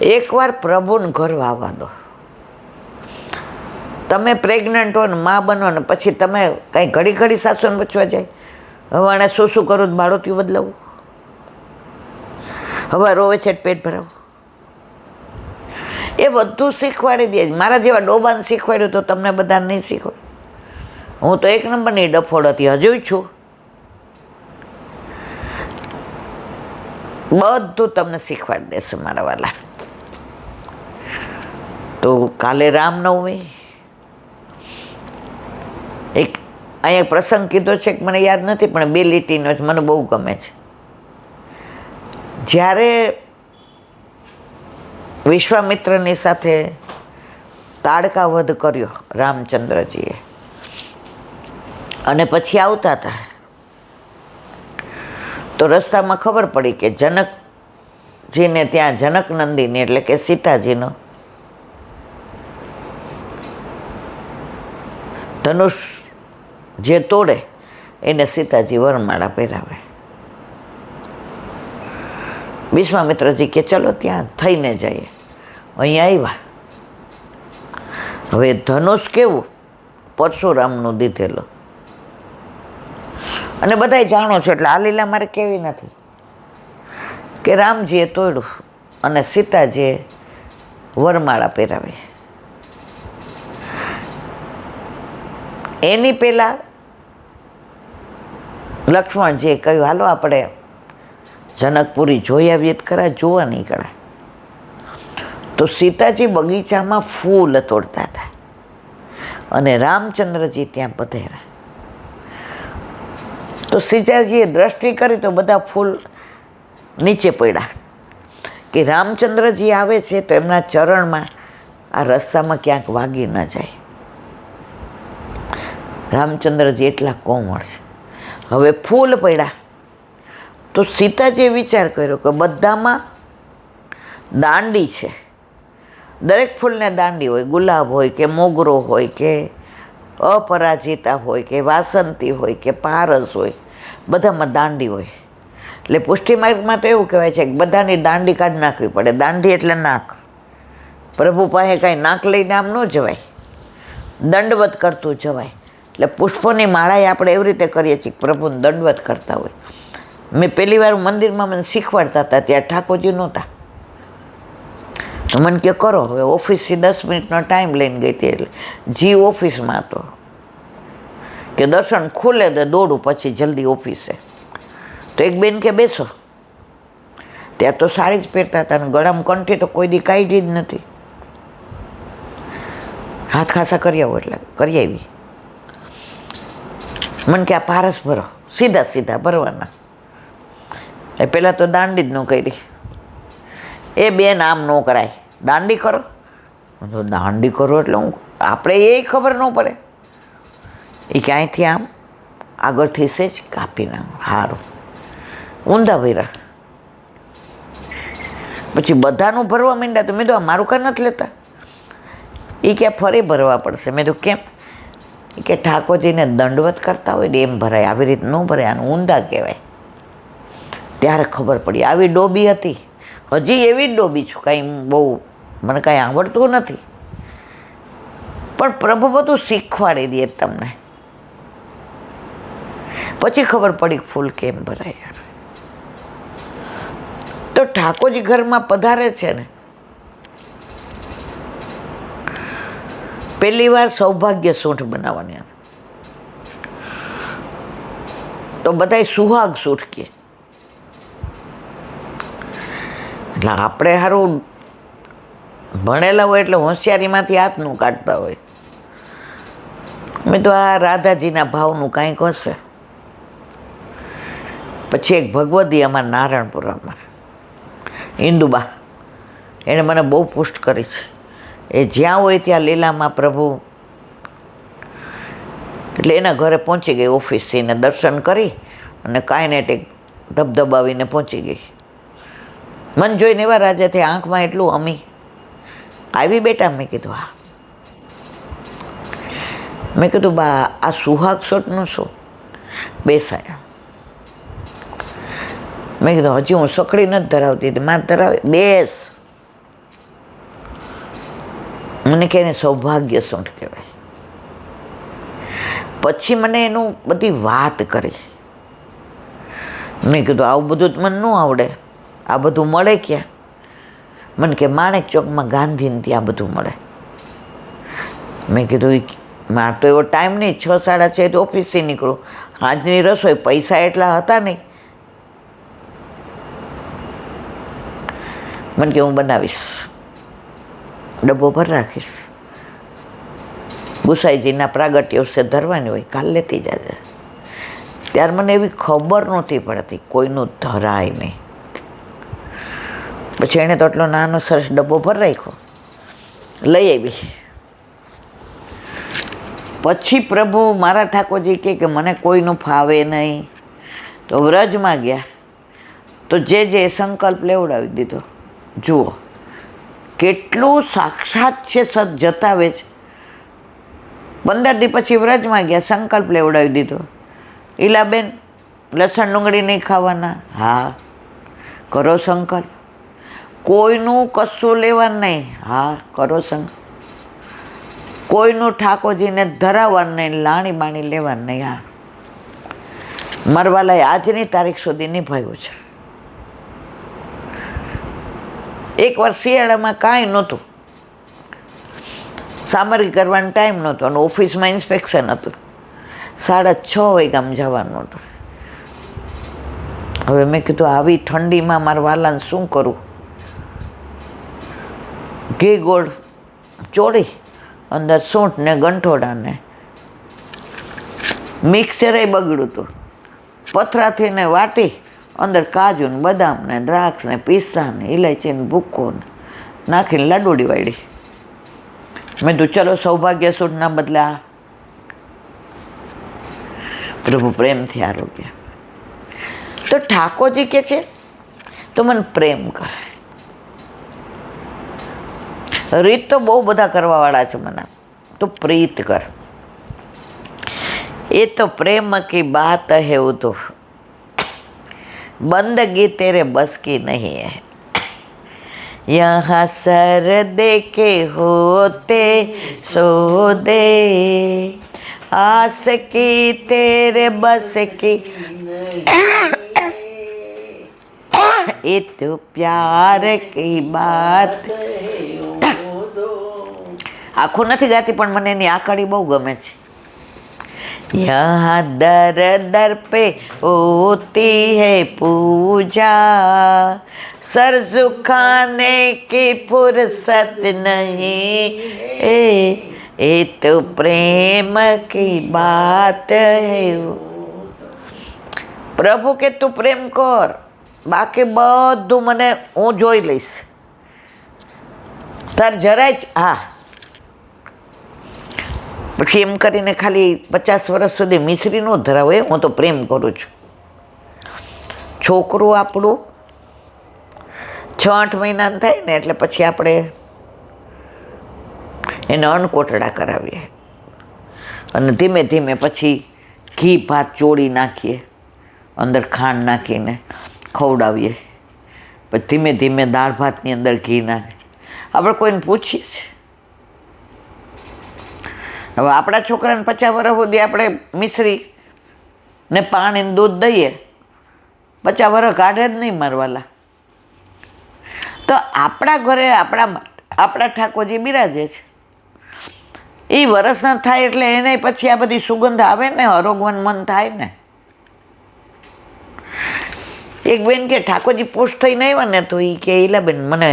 એકવાર પ્રભુને ઘર આવવા દો. તમે પ્રેગ્નન્ટ હો ને મા બનો ને પછી તમે કંઈ ઘડી ઘડી સાસુને પૂછવા જાય, હવે આને શું કરું બાળોતિયું બદલાવું, હવે રોવે છે પેટ ભરાવું, એ બધું શીખવાડી દે. મારા જેવા ડોબાને શીખવાડ્યું તો તમને બધાને નહીં શીખવાડ. હું તો 1 નંબરની ડફોડ હતી, હજુ છું. બધું તમને શીખવાડી દેશે મારા વાલા. તો કાલે રામનવમી એક અહીંયા પ્રસંગ કીધો છે કે મને યાદ નથી, પણ 2 લીટીનો જ મને બહુ ગમે છે. જ્યારે વિશ્વામિત્રની સાથે તાડકા વધ કર્યો રામચંદ્રજીએ અને પછી આવતા હતા તો રસ્તામાં ખબર પડી કે જનકજીને ત્યાં જનક નંદીને એટલે કે સીતાજીનો ધનુષ જે તોડે એને સીતાજી વરમાળા પહેરાવે. વિશ્વામિત્રજી કે ચલો ત્યાં થઈને જઈએ. અહીંયા આવ્યા. હવે ધનુષ કેવું પરશુરામનું દીધેલું, અને બધાય જાણો છો એટલે આ લીલા મારે કેવી નથી કે રામજીએ તોડ્યું અને સીતાજીએ વરમાળા પહેરાવી. એની પહેલાં લક્ષ્મણજીએ કહ્યું હાલો આપણે જનકપુરી જોઈ આવીએ જ ખરા, જોવા નીકળ્યા. તો સીતાજી બગીચામાં ફૂલ તોડતા હતા અને રામચંદ્રજી ત્યાં પધાર્યા. તો સીતાજીએ દ્રષ્ટિ કરી તો બધા ફૂલ નીચે પડ્યા કે રામચંદ્રજી આવે છે તો એમના ચરણમાં આ રસ્તામાં ક્યાંક વાગી ન જાય. રામચંદ્રજી એટલા કોમળ છે. હવે ફૂલ પડ્યા તો સીતાજીએ વિચાર કર્યો કે બધામાં દાંડી છે, દરેક ફૂલને દાંડી હોય, ગુલાબ હોય કે મોગરો હોય કે અપરાજિતા હોય કે વાસંતી હોય કે પારસ હોય, બધામાં દાંડી હોય. એટલે પુષ્ટિમાર્ગમાં તો એવું કહેવાય છે કે બધાની દાંડી કાઢી નાખવી પડે. દાંડી એટલે નાક. પ્રભુ પાસે કાંઈ નાક લઈને આમ ન જવાય, દંડવત કરતું જવાય. એટલે પુષ્પોની માળાએ આપણે એવી રીતે કરીએ છીએ કે પ્રભુને દંડવત કરતા હોય. મેં પહેલી વાર મંદિરમાં મને શીખવાડતા હતા ત્યાં ઠાકોરજી નહોતા. મને કે કરો. હવે ઓફિસથી 10 મિનિટનો ટાઈમ લઈને ગઈ હતી એટલે જી ઓફિસમાં હતો કે દર્શન ખુલે તો દોડું પછી જલ્દી ઓફિસે. તો એક બેન કે બેસો. ત્યાં તો સાડી જ પહેરતા હતા અને ગળામાં કંઠી તો કોઈ દી કાઢી જ નથી. હાથ ખાસા કરી આવો એટલે કરી આવી. મને કે આ પારસ ભરો, સીધા સીધા ભરવાના. એ પહેલાં તો દાંડી જ ન કરી. એ બેન આમ ન કરાય, દાંડી કરો. દાંડી કરો એટલે હું આપણે એ ખબર ન પડે. એ ક્યાંયથી આમ આગળથી સેજ કાપી નાખ. સારું ઊંધા ભર્યા. પછી બધાનું ભરવા માંડ્યા. તો મેં તો મારું કાં નથી લેતા. એ ક્યાં ફરી ભરવા પડશે. મેં તો કેમ કે ઠાકોરજીને દંડવત કરતા હોય ને એમ ભરાય, આવી રીતે ન ભરાય, આનું ઊંધા કહેવાય. ત્યારે ખબર પડી. આવી ડોબી હતી, હજી એવી જ ડોબી છું. કાંઈ બહુ મને કાંઈ આવડતું નથી, પણ પ્રભુ બધું શીખવાડી દે તમને. પછી ખબર પડી ફૂલ કેમ ભરાય. તો ઠાકોરજી ઘરમાં પધારે છે ને, પહેલી વાર સૌભાગ્ય સૂંઠ બનાવવાની. તો બધાય સુહાગ સૂંઠ કહે. એટલે આપણે સારું ભણેલા હોય એટલે હોશિયારીમાંથી હાથનું કાઢતા હોય. મેં તો આ રાધાજીના ભાવનું કાંઈક હશે. પછી એક ભગવદી અમારા નારાયણપુરામાં ઇન્દુબા, એણે મને બહુ પુષ્ટ કરી છે. એ જ્યાં હોય ત્યાં લીલામાં પ્રભુ. એટલે એના ઘરે પહોંચી ગઈ ઓફિસથી ને દર્શન કરી અને કાંઈ ને એક ધબધબાવીને પહોંચી ગઈ. મન જોઈને એવા રાજાથી આંખમાં એટલું અમી આવી. બેટા મેં કીધું હા. મેં કીધું બા આ સુહાગ શોટનું શું? બેસાયા. મેં કીધું હજી હું સખડી નથી ધરાવતી. મારે ધરાવે. બેસ. મને કે એને સૌભાગ્ય સૂંઠ કહેવાય. પછી મને એનું બધી વાત કરી. મેં કીધું આવું બધું મને ન આવડે, આ બધું મળે ક્યાં? મને કે માણેક ચોકમાં ગાંધીને ત્યાં બધું મળે. મેં કીધું મારે તો એવો ટાઈમ નહીં, 6 સાડા 6 તો ઓફિસથી નીકળું, આજની રસોઈ, પૈસા એટલા હતા નહીં. મને કે હું બનાવીશ, ડબ્બો ભર રાખીશ, ગુસાઈજીના પ્રાગટ્ય વિશે ધરવાની હોય, કાલ લેતી જાજે. ત્યારે મને એવી ખબર નહોતી પડતી કોઈનું ધરાય નહીં. પછી એણે તો એટલો નાનો સરસ ડબ્બો ભર રાખ્યો, લઈ આવી. પછી પ્રભુ મારા ઠાકોરજી કે મને કોઈનું ફાવે નહીં. તો વ્રજમાં ગયા તો જે સંકલ્પ લેવડાવી દીધો. જુઓ કેટલું સાક્ષાત છે, સત જતાવે છે. 15 દી પછી વ્રજમાં ગયા, સંકલ્પ લેવડાવી દીધો. ઈલાબેન લસણ ડુંગળી નહીં ખાવાના, હા કરો સંકલ્પ. કોઈનું કશું લેવાનું નહીં, હા કરો સંકલ્પ. કોઈનું ઠાકોરજીને ધરાવવાનું નહીં, લાણી બાણી લેવાનું નહીં. હા મરવાલાએ આજની તારીખ સુધી નિભાવ્યું છે. એક વાર શિયાળામાં કાંઈ નહોતું, સામગ્રી કરવાનો ટાઈમ નહોતો અને ઓફિસમાં ઇન્સ્પેક્શન હતું. 6:30 વાગ્યામાં જવાનું હતું. હવે મેં કીધું આવી ઠંડીમાં મારા વાલાને શું કરું? ઘી ગોળ ચોળી, અંદર સૂંઠ ને ગંઠોડા ને મિક્સરે બગડ્યું હતું. પથરાથી ને વાટી અંદર કાજુ ને બદામ ને દ્રાક્ષ ને પિસ્તા ને ઇલાયચી ને ભૂક્કો ને નાખીને લાડુડી વાળી. મેં કીધું ચલો સૌભાગ્ય સૂંઠના બદલા પ્રભુ પ્રેમથી આરોગ્ય. તો ઠાકોરજી કે છે તો મને પ્રેમ કરે. રીત તો બહુ બધા કરવાવાળા છે મને, તો પ્રીત કર. એ તો પ્રેમ કી બાત હૈ, वो तो बंदगी तेरे बस की नहीं है. यहाँ सर दे के होते सोदे, आस की तेरे बस की ये तो प्यार की बात. આખું નથી ગાતી પણ મને એની આકડી બહુ ગમે છે. यहाँ दर दर पे होती है पूजा, सर झुकाने की फुर्सत नहीं, ये तो प्रेम की बात है. પ્રભુ કે તું પ્રેમ કર, બાકી બધું મને હું જોઈ લઈશ. તાર જરાય જ હા. પછી એમ કરીને ખાલી 50 વર્ષ સુધી મિશ્રી ન ધરાવે, હું તો પ્રેમ કરું છું. છોકરું આપણું 6-8 મહિનાનું થાય ને એટલે પછી આપણે એને અન્નકોટડા કરાવીએ અને ધીમે ધીમે પછી ઘી ભાત ચોળી નાખીએ, અંદર ખાંડ નાખીને ખવડાવીએ. પછી ધીમે ધીમે દાળ ભાતની અંદર ઘી નાખીએ. આપણે કોઈને પૂછીએ છીએ. હવે આપણા છોકરાને 50 વર્ષ સુધી આપણે મિશ્રી ને પાણી દૂધ દઈએ, 50 વર્ષ કાઢે જ નહીં મારવાલા. તો આપણા ઘરે આપણા ઠાકોરજી બિરાજે છે. એ વરસના થાય એટલે એને પછી આ બધી સુગંધ આવે ને, હરોગવન મન થાય ને. એક બેન કે ઠાકોરજી પોસ્ટ થઈને આવ્યા ને તો એ કે ઈલાબેન મને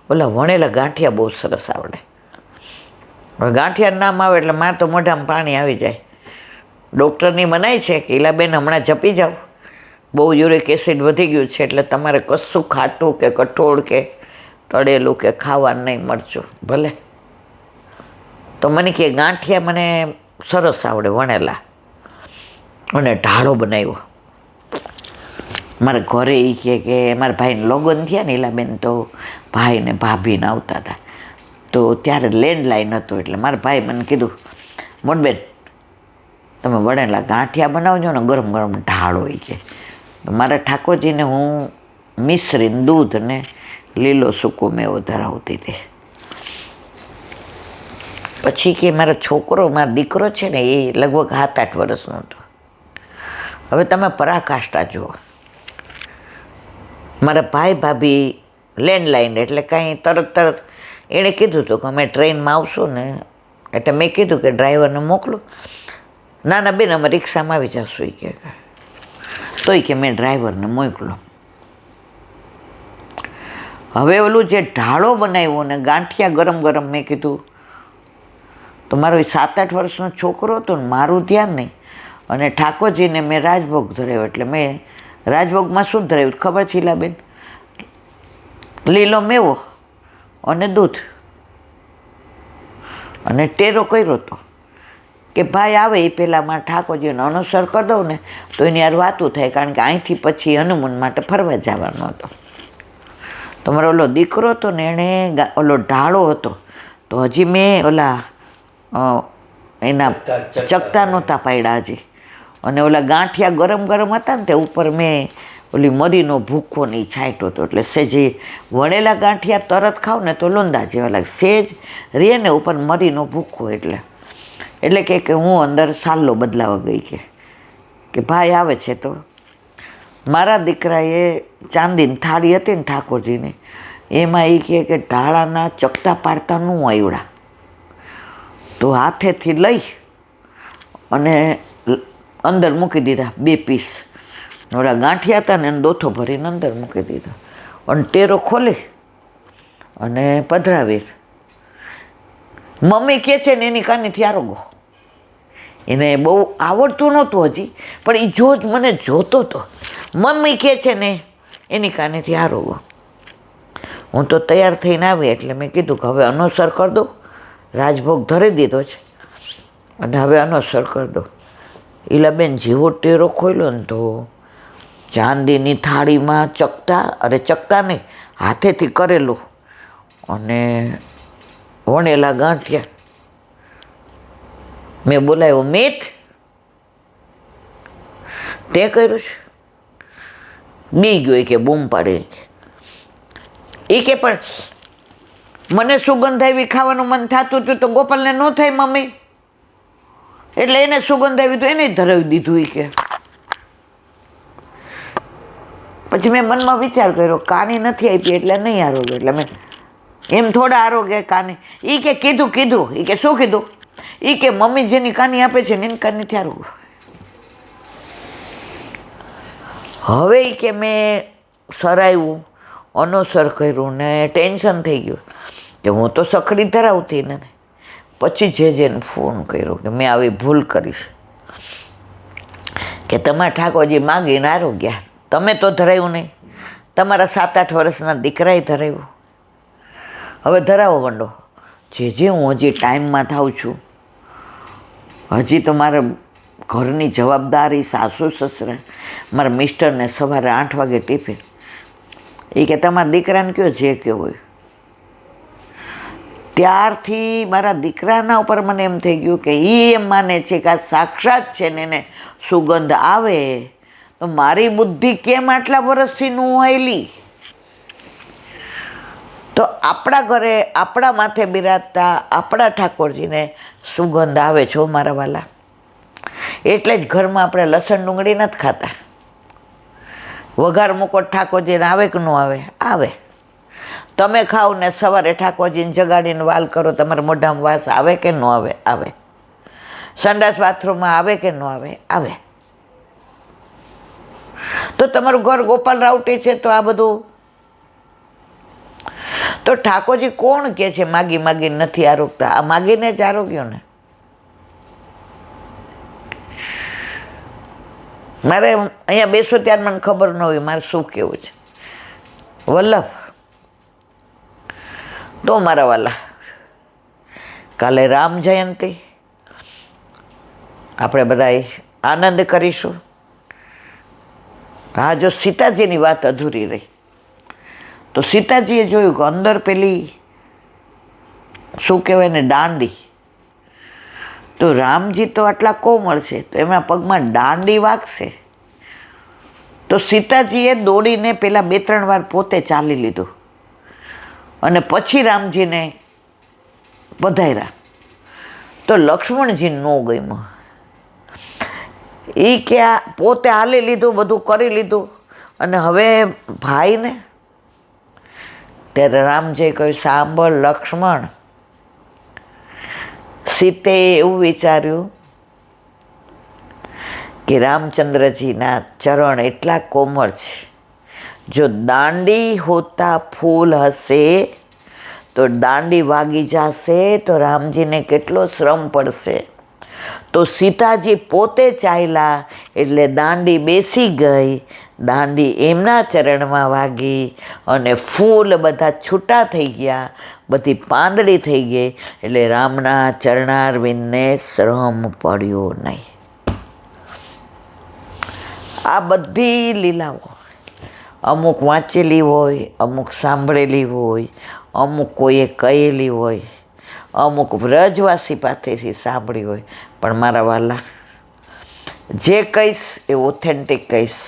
ઓલા વણેલા ગાંઠિયા બહુ સરસ આવડે. હવે ગાંઠિયા નામ આવે એટલે મારે તો મોઢામાં પાણી આવી જાય. ડૉક્ટરની મનાય છે કે ઈલાબેન હમણાં જપી જાઓ, બહુ યુરિક એસિડ વધી ગયું છે એટલે તમારે કશું ખાટું કે કઠોળ કે તળેલું કે ખાવાનું નહીં, મરચું ભલે. તો મને કે ગાંઠિયા મને સરસ આવડે વણેલા, અને ઢાળો બનાવ્યો. મારા ઘરે એ કે મારા ભાઈને લગ્ન થયા ને ઈલાબેન, તો ભાઈ ને ભાભીને આવતા હતા. તો ત્યારે લેન્ડલાઇન હતું એટલે મારા ભાઈ મને કીધું, મોટબેન તમે વણેલા ગાંઠિયા બનાવજો ને ગરમ ગરમ ઢાળો. એ કે મારા ઠાકોરજીને હું મિશ્રી દૂધ ને લીલો સૂકો મેવો ધરાવતી હતી. પછી કે મારો છોકરો, મારો દીકરો છે ને એ લગભગ 7-8 વર્ષનો હતો. હવે તમે પરાકાષ્ઠા જુઓ. મારા ભાઈ ભાભી લેન્ડલાઇન એટલે કાંઈ તરત એણે કીધું હતું કે અમે ટ્રેનમાં આવશું ને, એટલે મેં કીધું કે ડ્રાઈવરને મોકલો. ના ના બેન, અમે રિક્ષામાં આવી જશું કે. તોય કે મેં ડ્રાઈવરને મોકલો. હવે ઓલું જે ઢાળો બનાવ્યો ને ગાંઠિયા ગરમ ગરમ, મેં કીધું તો મારો 7-8 વર્ષનો છોકરો હતો ને, મારું ધ્યાન નહીં. અને ઠાકોરજીને મેં રાજભોગ ધરાવ્યો. એટલે મેં રાજભોગમાં શું ધરાવ્યું ખબર છે બેન? લીલો મેવો અને દૂધ અને ટેરો કર્યો હતો કે ભાઈ આવે એ પહેલાં ઠાકોરજીને અનુસર કરી દઉં ને તો એની યાર વાતું થાય, કારણ કે અહીંથી પછી હનુમાન માટે ફરવા જવાનો હતો. તો મારો ઓલો દીકરો હતો ને, એણે ઓલો ઢાળો હતો તો હજી મેં ઓલા એના ચકતા નહોતા પાડ્યા હજી, અને ઓલા ગાંઠિયા ગરમ ગરમ હતા ને તે ઉપર મેં ઓલી મરીનો ભૂખો ને છાંટ્યો હતો. એટલે સેજ વણેલા ગાંઠિયા તરત ખાવ ને તો લોંદા જેવા લાગે, સેજ રે ને ઉપર મરીનો ભૂખો. એટલે કે હું અંદર સાલ્લો બદલાવા ગઈ કે ભાઈ આવે છે. તો મારા દીકરાએ ચાંદીની થાળી હતી ને ઠાકોરજીની, એમાં એ કહે કે ઢાળાના ચકતા પાડતા ન આવડા, તો હાથેથી લઈ અને અંદર મૂકી દીધા 2 પીસ. ઓલા ગાંઠિયા હતા ને એને દોથો ભરીને અંદર મૂકી દીધા, અને ટેરો ખોલી અને પધરાવી. મમ્મી કહે છે ને એની કાનેથી આરોગો. એને બહુ આવડતું નહોતું હજી, પણ એ મને જોતો હતો. મમ્મી કહે છે ને એની કાનેથી આરોગો. હું તો તૈયાર થઈને આવી એટલે મેં કીધું કે હવે અનુસર કરી દો. રાજભોગ ધરી દીધો છે અને હવે અનુસર કરી દો. ઈલાબેન જેવો ટેરો ખોલ્યો ને તો ચાંદીની થાળીમાં ચકતા નહીં, હાથેથી કરેલું અને વણેલા ગાંઠિયા. મેં બોલાવ્યો, મિત તે કર્યું છે? બી ગયો કે બૂમ પાડે એ કે પણ મને સુગંધ આવી, ખાવાનું મન થતું હતું તો ગોપાલને ન થાય મમ્મી, એટલે એને સુગંધ આવી તો એને ધરાવી દીધું. એ કે પછી મેં મનમાં વિચાર કર્યો, કાની નથી આપી એટલે નહીં આરોગ્ય. એટલે મેં એમ થોડા આરોગ્ય કાની. એ કે કીધું. એ કે શું કીધું? એ કે મમ્મી જેની કાની આપે છે ને એની કાનીથી આરોગ્ય. હવે એ કે મેં સરાવ્યું, અનુસર કર્યું ને ટેન્શન થઈ ગયું કે હું તો સખડી ધરાવતી ને. પછી જેને ફોન કર્યો કે મેં આવી ભૂલ કરીશ, કે તમારા ઠાકોરજી માગીને આરોગ્યા, તમે તો ધરાવ્યું નહીં, તમારા 7-8 વર્ષના દીકરાએ ધરાવ્યું. હવે ધરાવો મંડો. જે હું હજી ટાઈમમાં થાઉં છું, હજી તો મારે ઘરની જવાબદારી, સાસુ સસરા, મારા મિસ્ટરને સવારે 8 વાગે ટિફિન. એ કે તમારા દીકરાને કહો જે કહો હોય. ત્યારથી મારા દીકરાના ઉપર મને એમ થઈ ગયું કે એ એમ માને છે કે આ સાક્ષાત છે ને એને સુગંધ આવે તો મારી બુદ્ધિ કેમ આટલા વર્ષથી ન આવેલી. તો આપણા ઘરે આપણા માથે બિરાજતા આપણા ઠાકોરજીને સુગંધ આવે છો મારા વાલા. એટલે જ ઘરમાં આપણે લસણ ડુંગળી નથી ખાતા. વઘાર મૂકો ઠાકોરજીને આવે કે ન આવે? આવે. તમે ખાઓ ને સવારે ઠાકોરજીને જગાડીને વાલ કરો, તમારા મોઢામાં વાસ આવે કે ન આવે? આવે. સંડાસ બાથરૂમમાં આવે કે ન આવે? આવે. તો તમારું ઘર ગોપાલ રાવટી છે તો આ બધું. તો ઠાકોરજી કોણ કે છે માગી માગીને નથી આરોગતા? આ માગીને જ આરોગ્યો ને. મારે અહીંયા બેસો ત્યારે મને ખબર ન હોય મારે શું કહેવું છે. વલ્લભ તો મારા વાલા, કાલે રામ જયંતિ, આપણે બધા આનંદ કરીશું. હા, જો સીતાજીની વાત અધૂરી રહી તો સીતાજીએ જોયું કે અંદર પેલી શું કહેવાય ને દાંડી, તો રામજી તો આટલા કોમળ છે તો એમના પગમાં દાંડી વાગશે. તો સીતાજીએ દોડીને પેલા 2-3 વાર પોતે ચાલી લીધું અને પછી રામજીને પધાર્યા. તો લક્ષ્મણજી ન ગમ્યું. એ કે આ પોતે હાલી લીધું, બધું કરી લીધું, અને હવે ભાઈને. ત્યારે રામજીએ કહ્યું, સાંભળ લક્ષ્મણ, સીતે એવું વિચાર્યું કે રામચંદ્રજીના ચરણ એટલા કોમળ છે, જો દાંડી હોતા ફૂલ હશે તો દાંડી વાગી જશે તો રામજીને કેટલો શ્રમ પડશે. તો સીતાજી પોતે ચાલ્યા એટલે દાંડી બેસી ગઈ, દાંડી એમના ચરણમાં વાગી અને ફૂલ બધા છૂટા થઈ ગયા, બધી પાંદડી થઈ ગઈ, એટલે રામના ચરણારવિંદને શ્રમ પડ્યો નહીં. આ બધી લીલાઓ અમુક વાંચેલી હોય, અમુક સાંભળેલી હોય, અમુક કોઈએ કહેલી હોય, અમુક વ્રજવાસી પાસેથી સાંભળી હોય. પણ મારા વાલા, જે કહીશ એ ઓથેન્ટિક કહીશ.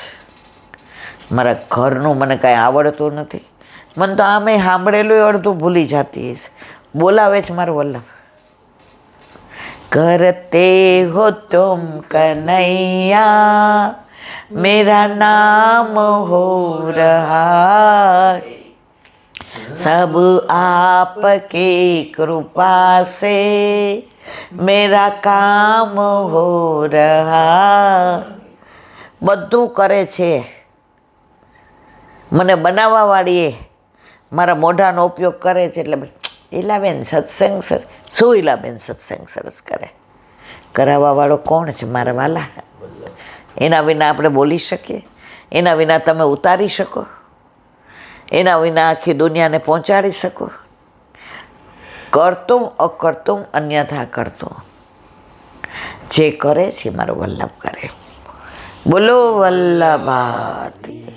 મારા ઘરનું મને કાંઈ આવડતું નથી. મને તો આમે સાંભળેલું અડધું ભૂલી જતી હશે. બોલાવે છે મારું વલ્લભ. કરતે હો તુમ કનૈયા, मेरा नाम हो रहा, सब आपके कृपा से मेरा काम हो रहा. બધું કરે છે. મને બનાવવાવાળીએ મારા મોઢાનો ઉપયોગ કરે છે. એટલે ઈલાબેન સત્સંગ શું ઈલાબેન સત્સંગ સરસ કરે. કરાવવાવાળો કોણ છે મારા વાલા? એના વિના આપણે બોલી શકીએ? એના વિના તમે ઉતારી શકો? એના વિના આખી દુનિયાને પહોંચાડી શકો? કરતું અકર્તું અન્યથા કરતું. જે કરે છે મારો વલ્લભ કરે. બોલો વલ્લભાતી.